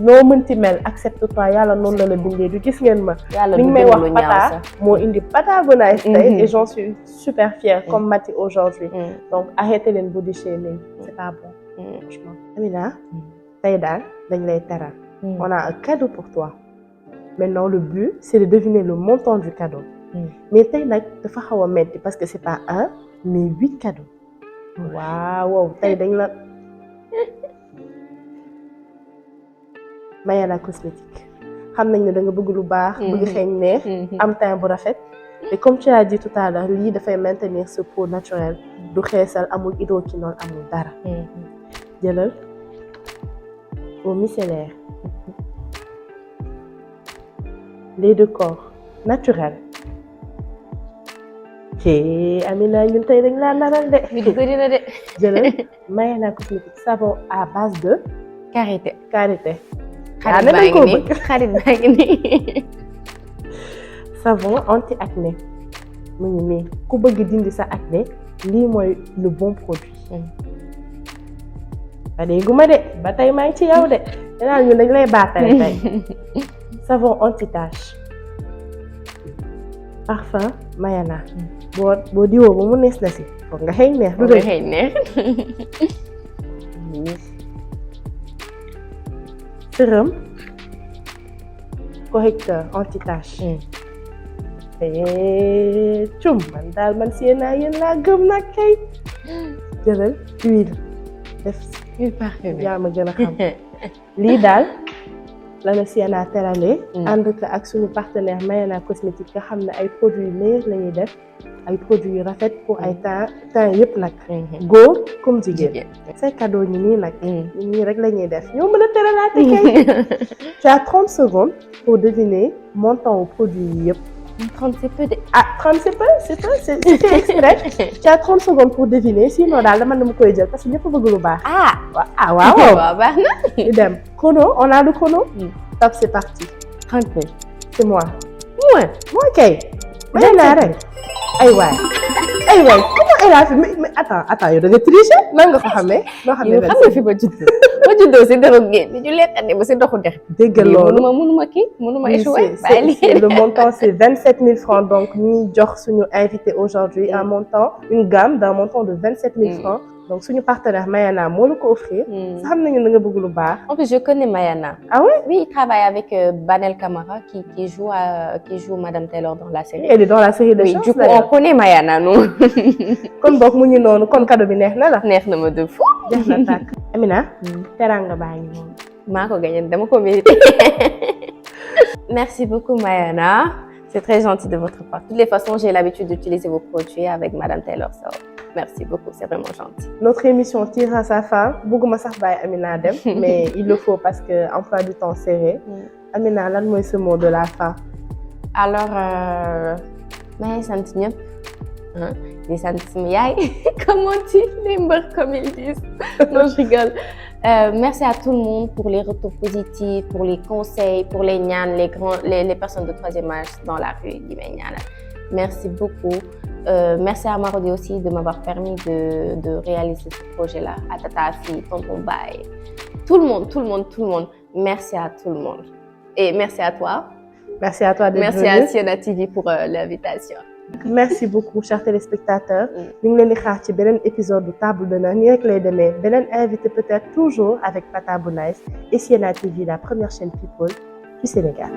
Speaker 1: noo mënti mel accepte toi yàlla noonu la bindee du gis ngeen ma li ñu may wax pata moo indi pata Bonaye tey et j'en suis super fière comme Mati aujourd'hui donc arrêtez leen body shaming c'est pas bon franchement Amina tey daal dañ lay teral on a un cadeau pour toi maintenant le but c'est de deviner le montant du cadeau mais tey nag dafa xaw a metti parce que c'est pas 1 mais 8 cadeaux waaw tey dañ la Mayana cosmétique xam nañ ne da nga bëgg lu baax bëgg xeeñ neex am teint bu rafet et comme tu as dit tout à l'heure lii dafay maintenir ce peau naturel du xeesal amul hydroquinone amul dara jëlal eau micellaire lait de corps naturel Amina ñun tey dañ laa naral de
Speaker 2: bëri na de
Speaker 1: jëlal Mayana cosmétique savon à base de
Speaker 2: Karité.
Speaker 1: Karité.
Speaker 2: xarit baa ngi nii xarit baa ngi nii.
Speaker 1: savon anti acné mu ngi nii ku bëgg dindi sa acné lii mooy le bon produit. ba léegi ma de ba tey maa ngi ci yow de danaa ñu dañ lay baatale tey. savon anti tache. parfum Mayana. boo diwoo ba mu nees na si foog nga xëy neex. du
Speaker 2: nga xëy neex.
Speaker 1: sérum correcteur anti tache. cum man daal man Sienna yéen laa gëm nag kay. jëlal huile def
Speaker 2: huile parfumée
Speaker 1: yaa ma gën a xam. lii daal la Sienna teralee. ànd ak suñu partenaire Mayana cosmétique nga xam ne ay produits meilleurs la ñuy def. ay produits yu rafet pour ay temps yëpp nag. góor comme jigéen. say cadeau ñi nii nag. ñii rek la ñuy def ñoo mën a teralaate kay. tu as 30 secondes pour deviner montant au produit yi yëpp.
Speaker 2: 30 c'est peu de.
Speaker 1: ah 30 c'est fait exprès. tu as 30 secondes pour deviner sinon daal dama koy jël parce que ñëpp bëgg lu baax. waaw.
Speaker 2: waaw baax na.
Speaker 1: ñu dem chrono on a le chrono. top c'est parti.
Speaker 2: 30 000.
Speaker 1: c'est moi. moi kay.
Speaker 2: May
Speaker 1: naa rek. ay waay comment elle a fait mais attends yow da nga tricher nan nga ko xamee. noo xam
Speaker 2: yow xam nga fi ba juddoo si dërëb génn ñu lekkante ba si doxu dex.
Speaker 1: dégg loolu
Speaker 2: mënuma échouer.
Speaker 1: le montant c'est 27 000 francs donc ñuy jox suñu invité aujourd'hui un montant une gamme d'un montant de 27 000 francs. donc suñu partenaire Mayana moo la ko offrir. sa xam nañu da nga bëgg lu baax.
Speaker 2: En plus je connais Mayana.
Speaker 1: Ah ouais?
Speaker 2: Oui, il travaille avec Banel Camara qui joue Madame Taylor dans la série.
Speaker 1: Elle est dans la série de Chance.
Speaker 2: Oui, du coup on connaît Mayana nous.
Speaker 1: kon boog mu ngi noonu kon cadeau bi neex na la.
Speaker 2: neex na ma de fou.
Speaker 1: jeex na tàkk. Amina. teranga baa ngi noonu.
Speaker 2: maa ko gagné dama ko mérité. Merci beaucoup Mayana. C'est très gentil de votre part. De toutes les façons, j'ai l'habitude d'utiliser vos produits avec Madame Taylor. So, merci beaucoup, c'est vraiment gentil.
Speaker 1: Notre émission tire à sa fin. Bëgguma sax bàyyi Amina dem, mais il le faut parce que emploi du temps serré. Amina, lan mooy ce mot de la fin?
Speaker 2: Alors, maa ngi sant ñëpp. di sant sama yaay. Comme on dit, les mbër comme ils disent. Non, je rigole. Merci à tout le monde pour les retours positifs, pour les conseils, pour les ñaan, les personnes de troisième âge dans la rue di may ñaanal. Merci beaucoup. Merci à Marodi aussi de m'avoir permis de réaliser ce projet-là. À Tata Fi, Tonton Baye, tout le monde. Merci à tout le monde. Et merci à toi.
Speaker 1: Merci à toi d'être venu.
Speaker 2: Merci à Sienna TV pour l'invitation.
Speaker 1: Merci beaucoup chers téléspectateurs. ñu ngi leen di xaar ci beneen épisode du Table d'honneur nii rek lay demee beneen invité peut-être toujours avec Pata bu Nice et Sienna TV, la première chaîne people du Sénégal.